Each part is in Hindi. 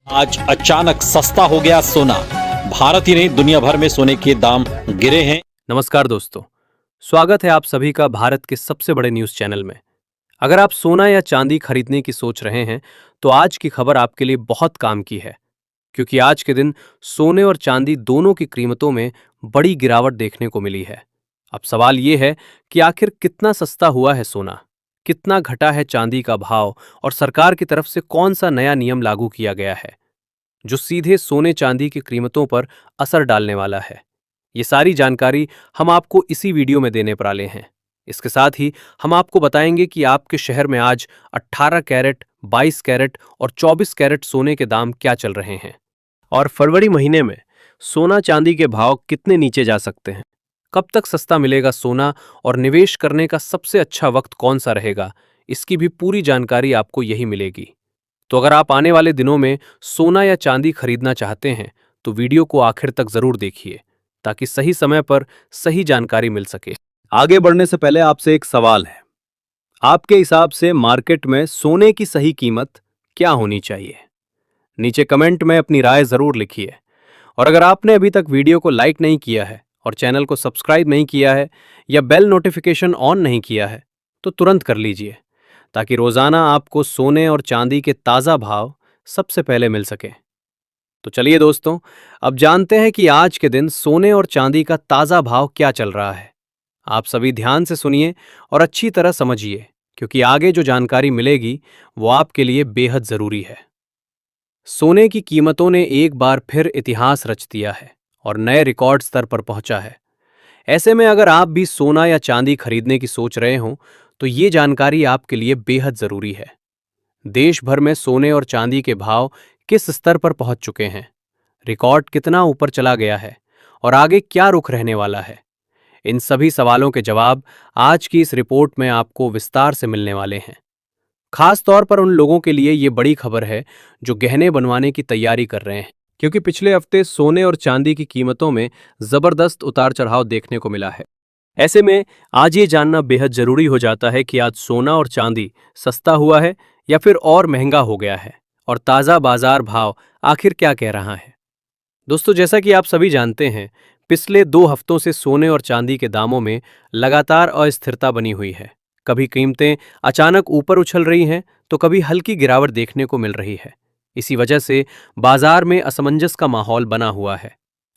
आज अचानक सस्ता हो गया सोना। भारत ही नहीं दुनिया भर में सोने के दाम गिरे हैं। नमस्कार दोस्तों, स्वागत है आप सभी का भारत के सबसे बड़े न्यूज चैनल में। अगर आप सोना या चांदी खरीदने की सोच रहे हैं तो आज की खबर आपके लिए बहुत काम की है, क्योंकि आज के दिन सोने और चांदी दोनों की कीमतों में बड़ी गिरावट देखने को मिली है। अब सवाल ये है कि आखिर कितना सस्ता हुआ है सोना, कितना घटा है चांदी का भाव और सरकार की तरफ से कौन सा नया नियम लागू किया गया है जो सीधे सोने चांदी की कीमतों पर असर डालने वाला है। ये सारी जानकारी हम आपको इसी वीडियो में देने वाले हैं। इसके साथ ही हम आपको बताएंगे कि आपके शहर में आज 18 कैरेट, 22 कैरेट और 24 कैरेट सोने के दाम क्या चल रहे हैं और फरवरी महीने में सोना चांदी के भाव कितने नीचे जा सकते हैं। कब तक सस्ता मिलेगा सोना और निवेश करने का सबसे अच्छा वक्त कौन सा रहेगा, इसकी भी पूरी जानकारी आपको यही मिलेगी। तो अगर आप आने वाले दिनों में सोना या चांदी खरीदना चाहते हैं तो वीडियो को आखिर तक जरूर देखिए, ताकि सही समय पर सही जानकारी मिल सके। आगे बढ़ने से पहले आपसे एक सवाल है, आपके हिसाब से मार्केट में सोने की सही कीमत क्या होनी चाहिए? नीचे कमेंट में अपनी राय जरूर लिखिए। और अगर आपने अभी तक वीडियो को लाइक नहीं किया है और चैनल को सब्सक्राइब नहीं किया है या बेल नोटिफिकेशन ऑन नहीं किया है तो तुरंत कर लीजिए, ताकि रोजाना आपको सोने और चांदी के ताजा भाव सबसे पहले मिल सके। तो चलिए दोस्तों, अब जानते हैं कि आज के दिन सोने और चांदी का ताजा भाव क्या चल रहा है। आप सभी ध्यान से सुनिए और अच्छी तरह समझिए, क्योंकि आगे जो जानकारी मिलेगी वो आपके लिए बेहद जरूरी है। सोने की कीमतों ने एक बार फिर इतिहास रच दिया है और नए रिकॉर्ड स्तर पर पहुंचा है। ऐसे में अगर आप भी सोना या चांदी खरीदने की सोच रहे हो तो ये जानकारी आपके लिए बेहद जरूरी है। देश भर में सोने और चांदी के भाव किस स्तर पर पहुंच चुके हैं, रिकॉर्ड कितना ऊपर चला गया है और आगे क्या रुख रहने वाला है, इन सभी सवालों के जवाब आज की इस रिपोर्ट में आपको विस्तार से मिलने वाले हैं। खास तौर पर उन लोगों के लिए ये बड़ी खबर है जो गहने बनवाने की तैयारी कर रहे हैं, क्योंकि पिछले हफ्ते सोने और चांदी की कीमतों में जबरदस्त उतार चढ़ाव देखने को मिला है। ऐसे में आज ये जानना बेहद जरूरी हो जाता है कि आज सोना और चांदी सस्ता हुआ है या फिर और महंगा हो गया है, और ताज़ा बाजार भाव आखिर क्या कह रहा है। दोस्तों, जैसा कि आप सभी जानते हैं, पिछले 2 हफ्तों से सोने और चांदी के दामों में लगातार अस्थिरता बनी हुई है। कभी कीमतें अचानक ऊपर उछल रही हैं तो कभी हल्की गिरावट देखने को मिल रही है। इसी वजह से बाजार में असमंजस का माहौल बना हुआ है।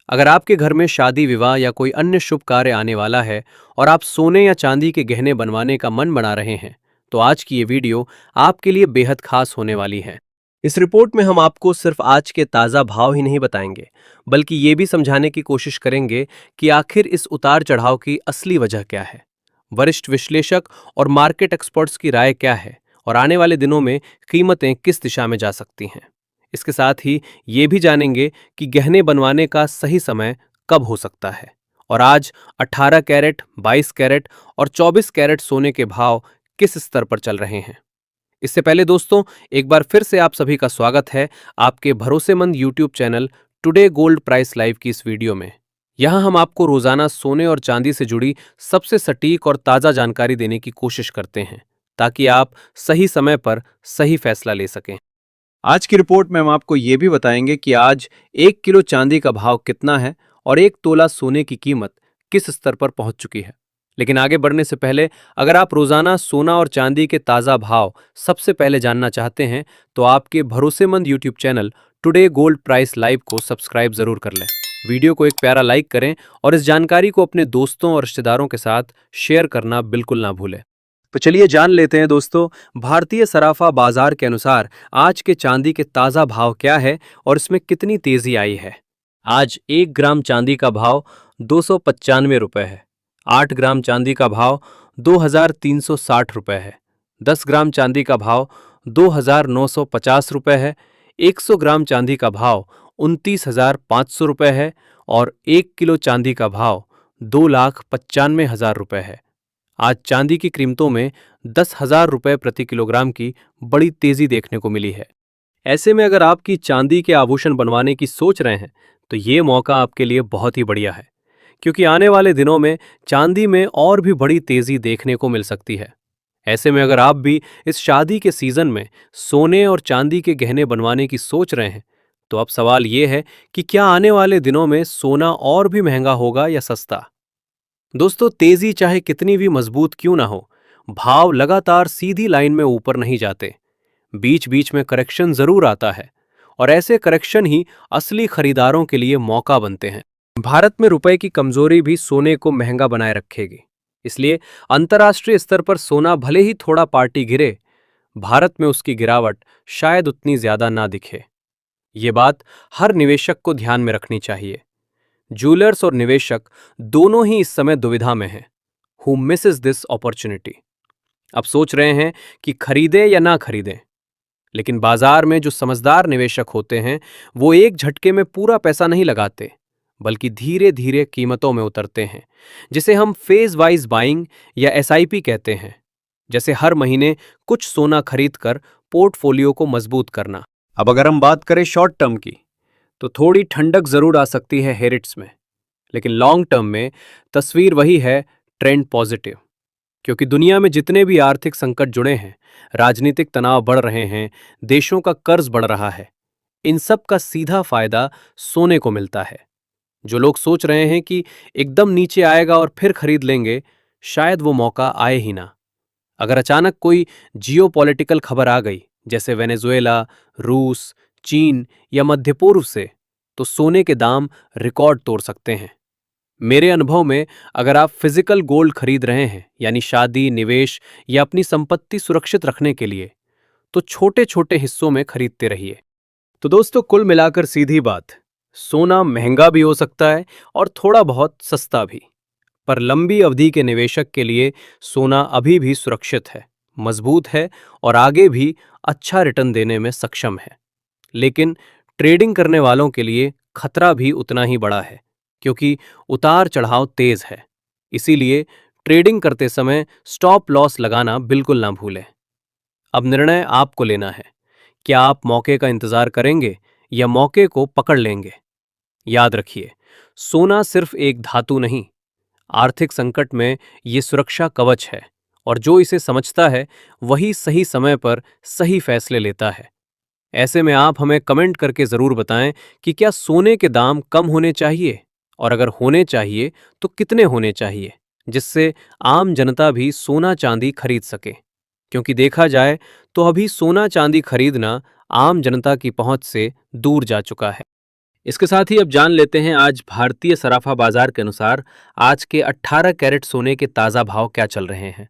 अगर आपके घर में शादी विवाह या कोई अन्य शुभ कार्य आने वाला है और आप सोने या चांदी के गहने बनवाने का मन बना रहे हैं तो आज की ये वीडियो आपके लिए बेहद खास होने वाली है। इस रिपोर्ट में हम आपको सिर्फ आज के ताज़ा भाव ही नहीं बताएंगे, बल्कि ये भी समझाने की कोशिश करेंगे कि आखिर इस उतार चढ़ाव की असली वजह क्या है, वरिष्ठ विश्लेषक और मार्केट एक्सपर्ट्स की राय क्या है और आने वाले दिनों में कीमतें किस दिशा में जा सकती हैं। इसके साथ ही ये भी जानेंगे कि गहने बनवाने का सही समय कब हो सकता है और आज 18 कैरेट, 22 कैरेट और 24 कैरेट सोने के भाव किस स्तर पर चल रहे हैं। इससे पहले दोस्तों, एक बार फिर से आप सभी का स्वागत है आपके भरोसेमंद YouTube channel today gold price live की इस वीडियो में। यहां हम आपको रोजाना सोने और चांदी से जुड़ी सबसे सटीक और ताज़ा जानकारी देने की कोशिश करते हैं, ताकि आप सही समय पर सही फैसला ले सकें। आज की रिपोर्ट में हम आपको ये भी बताएंगे कि आज 1 किलो चांदी का भाव कितना है और 1 तोला सोने की कीमत किस स्तर पर पहुंच चुकी है। लेकिन आगे बढ़ने से पहले, अगर आप रोजाना सोना और चांदी के ताज़ा भाव सबसे पहले जानना चाहते हैं तो आपके भरोसेमंद YouTube channel today gold price live को सब्सक्राइब जरूर कर लें। वीडियो को एक प्यारा लाइक करें और इस जानकारी को अपने दोस्तों और रिश्तेदारों के साथ शेयर करना बिल्कुल ना भूलें। तो चलिए जान लेते हैं दोस्तों, भारतीय सराफा बाजार के अनुसार आज के चांदी के ताज़ा भाव क्या है और इसमें कितनी तेजी आई है। आज 1 ग्राम चांदी का भाव 295 रुपये है। 8 ग्राम चांदी का भाव 2360 रुपये है। 10 ग्राम चांदी का भाव 2950 रुपये है। 100 ग्राम चांदी का भाव 29,500 रुपये है और 1 किलो चांदी का भाव 2,95,000 रुपये है। आज चांदी की कीमतों में 10,000 रुपये प्रति किलोग्राम की बड़ी तेजी देखने को मिली है। ऐसे में अगर आपकी चांदी के आभूषण बनवाने की सोच रहे हैं तो ये मौका आपके लिए बहुत ही बढ़िया है, क्योंकि आने वाले दिनों में चांदी में और भी बड़ी तेजी देखने को मिल सकती है। ऐसे में अगर आप भी इस शादी के सीजन में सोने और चांदी के गहने बनवाने की सोच रहे हैं तो अब सवाल ये है कि क्या आने वाले दिनों में सोना और भी महंगा होगा या सस्ता? दोस्तों, तेजी चाहे कितनी भी मजबूत क्यों ना हो, भाव लगातार सीधी लाइन में ऊपर नहीं जाते। बीच बीच में करेक्शन जरूर आता है, और ऐसे करेक्शन ही असली खरीदारों के लिए मौका बनते हैं। भारत में रुपए की कमजोरी भी सोने को महंगा बनाए रखेगी। इसलिए अंतर्राष्ट्रीय स्तर पर सोना भले ही थोड़ा पार्टी गिरे, भारत में उसकी गिरावट शायद उतनी ज्यादा ना दिखे। ये बात हर निवेशक को ध्यान में रखनी चाहिए। ज्वेलर्स और निवेशक दोनों ही इस समय दुविधा में हैं। Who Mrs this opportunity? अब सोच रहे हैं कि खरीदें या ना खरीदें, लेकिन बाजार में जो समझदार निवेशक होते हैं वो एक झटके में पूरा पैसा नहीं लगाते, बल्कि धीरे धीरे कीमतों में उतरते हैं, जिसे हम फेज वाइज बाइंग या एसआईपी कहते हैं। जैसे हर महीने कुछ सोना खरीदकर पोर्टफोलियो को मजबूत करना। अब अगर हम बात करें शॉर्ट टर्म की, तो थोड़ी ठंडक जरूर आ सकती है हेरिट्स में, लेकिन लॉन्ग टर्म में तस्वीर वही है, ट्रेंड पॉजिटिव। क्योंकि दुनिया में जितने भी आर्थिक संकट जुड़े हैं, राजनीतिक तनाव बढ़ रहे हैं, देशों का कर्ज बढ़ रहा है, इन सब का सीधा फायदा सोने को मिलता है। जो लोग सोच रहे हैं कि एकदम नीचे आएगा और फिर खरीद लेंगे, शायद वो मौका आए ही ना। अगर अचानक कोई जियोपॉलिटिकल खबर आ गई, जैसे वेनेजुएला, रूस, चीन या मध्य पूर्व से, तो सोने के दाम रिकॉर्ड तोड़ सकते हैं। मेरे अनुभव में अगर आप फिजिकल गोल्ड खरीद रहे हैं, यानी शादी, निवेश या अपनी संपत्ति सुरक्षित रखने के लिए, तो छोटे छोटे हिस्सों में खरीदते रहिए। तो दोस्तों, कुल मिलाकर सीधी बात, सोना महंगा भी हो सकता है और थोड़ा बहुत सस्ता भी, पर लंबी अवधि के निवेशक के लिए सोना अभी भी सुरक्षित है, मजबूत है और आगे भी अच्छा रिटर्न देने में सक्षम है। लेकिन ट्रेडिंग करने वालों के लिए खतरा भी उतना ही बड़ा है, क्योंकि उतार चढ़ाव तेज है। इसीलिए ट्रेडिंग करते समय स्टॉप लॉस लगाना बिल्कुल ना भूलें। अब निर्णय आपको लेना है, क्या आप मौके का इंतजार करेंगे या मौके को पकड़ लेंगे। याद रखिए, सोना सिर्फ एक धातु नहीं, आर्थिक संकट में ये सुरक्षा कवच है, और जो इसे समझता है वही सही समय पर सही फैसले लेता है। ऐसे में आप हमें कमेंट करके जरूर बताएं कि क्या सोने के दाम कम होने चाहिए, और अगर होने चाहिए तो कितने होने चाहिए, जिससे आम जनता भी सोना चांदी खरीद सके। क्योंकि देखा जाए तो अभी सोना चांदी खरीदना आम जनता की पहुंच से दूर जा चुका है। इसके साथ ही अब जान लेते हैं आज भारतीय सराफा बाजार के अनुसार आज के 18 कैरेट सोने के ताज़ा भाव क्या चल रहे हैं।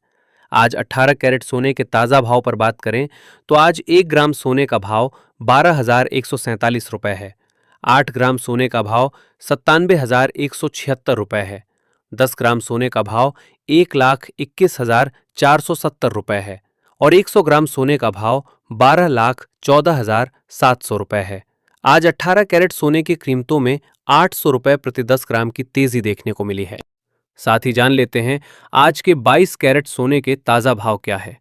आज 18 कैरेट सोने के ताज़ा भाव पर बात करें तो आज 1 ग्राम सोने का भाव 12,147 रुपये है। 8 ग्राम सोने का भाव 97,176 रुपये है। 10 ग्राम सोने का भाव 1,21,470 रुपये है और 100 ग्राम सोने का भाव 12,14,700 रुपये है। आज 18 कैरेट सोने की कीमतों में 800 रुपये प्रति 10 ग्राम की तेजी देखने को मिली है। साथ ही जान लेते हैं आज के 22 कैरेट सोने के ताज़ा भाव क्या है।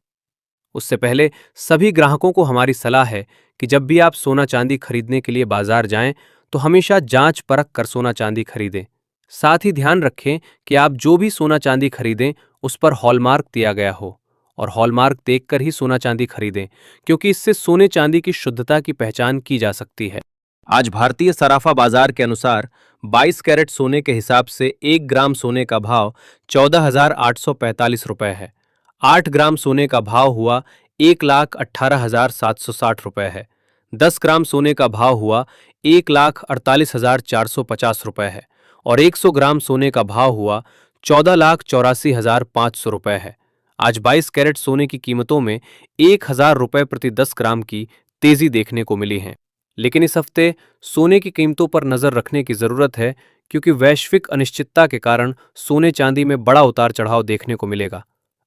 उससे पहले सभी ग्राहकों को हमारी सलाह है कि जब भी आप सोना चांदी खरीदने के लिए बाजार जाएं तो हमेशा जांच परख कर सोना चांदी खरीदें। साथ ही ध्यान रखें कि आप जो भी सोना चांदी खरीदें उस पर हॉलमार्क दिया गया हो, और हॉलमार्क देखकर ही सोना चांदी खरीदें, क्योंकि इससे सोने चांदी की शुद्धता की पहचान की जा सकती है। आज भारतीय सराफा बाजार के अनुसार 22 कैरेट सोने के हिसाब से 1 ग्राम सोने का भाव 14,845 रुपये है। 8 ग्राम सोने का भाव हुआ 1,18,760 रुपये है। 10 ग्राम सोने का भाव हुआ 1,48,450 रुपये है और 100 ग्राम सोने का भाव हुआ 14,84,500 रुपये है। आज 22 कैरेट सोने की कीमतों में 1,000 रुपये प्रति 10 ग्राम की तेजी देखने को मिली है। लेकिन इस हफ्ते सोने की कीमतों पर नजर रखने की जरूरत है, क्योंकि वैश्विक अनिश्चितता के कारण सोने चांदी में बड़ा उतार चढ़ाव देखने को मिलेगा।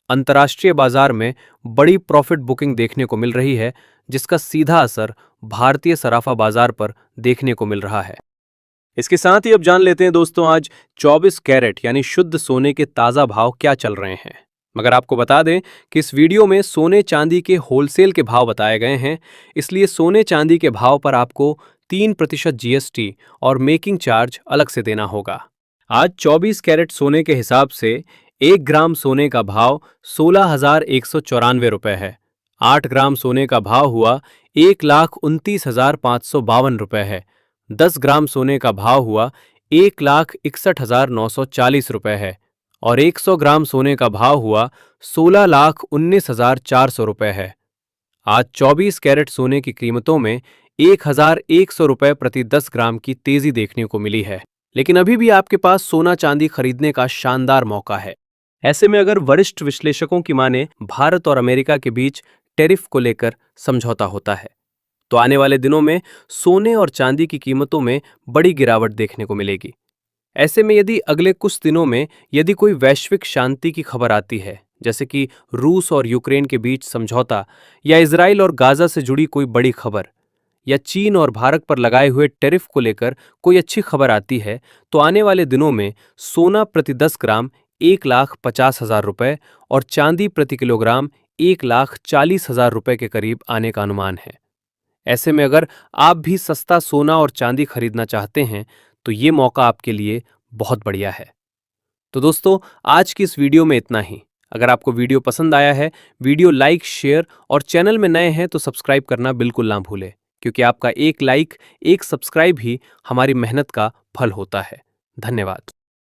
अंतर्राष्ट्रीय बाजार में बड़ी प्रॉफिट बुकिंग देखने को मिल रही है, जिसका सीधा असर भारतीय सराफा बाजार पर देखने को मिल रहा है। इसके साथ ही अब जान लेते हैं दोस्तों आज 24 कैरेट यानी शुद्ध सोने के ताज़ा भाव क्या चल रहे हैं। मगर आपको बता दें कि इस वीडियो में सोने चांदी के होलसेल के भाव बताए गए हैं, इसलिए सोने चांदी के भाव पर आपको 3% जीएसटी और मेकिंग चार्ज अलग से देना होगा। आज 24 कैरेट सोने के हिसाब से 1 ग्राम सोने का भाव 16,194 रुपये है। 8 ग्राम सोने का भाव हुआ 1,29,552 रुपए है। 10 ग्राम सोने का भाव हुआ 1,61,940 रुपए है और 100 ग्राम सोने का भाव हुआ 16,19,400 रुपए है। आज 24 कैरेट सोने की कीमतों में 1,100 रुपए प्रति 10 ग्राम की तेजी देखने को मिली है। लेकिन अभी भी आपके पास सोना चांदी खरीदने का शानदार मौका है। ऐसे में अगर वरिष्ठ विश्लेषकों की माने भारत और अमेरिका के बीच टैरिफ को लेकर समझौता होता है तो आने वाले दिनों में सोने और चांदी की कीमतों में बड़ी गिरावट देखने को मिलेगी। ऐसे में यदि अगले कुछ दिनों में यदि कोई वैश्विक शांति की खबर आती है, जैसे कि रूस और यूक्रेन के बीच समझौता या इजराइल और गाजा से जुड़ी कोई बड़ी खबर या चीन और भारत पर लगाए हुए टैरिफ को लेकर कोई अच्छी खबर आती है, तो आने वाले दिनों में सोना प्रति 10 ग्राम 1,50,000 रुपए और चांदी प्रति किलोग्राम 1,40,000 रुपए के करीब आने का अनुमान है। ऐसे में अगर आप भी सस्ता सोना और चांदी खरीदना चाहते हैं तो ये मौका आपके लिए बहुत बढ़िया है। तो दोस्तों, आज की इस वीडियो में इतना ही। अगर आपको वीडियो पसंद आया है, वीडियो लाइक, शेयर और चैनल में नए हैं तो सब्सक्राइब करना बिल्कुल ना भूलें, क्योंकि आपका एक लाइक, एक सब्सक्राइब ही हमारी मेहनत का फल होता है। धन्यवाद।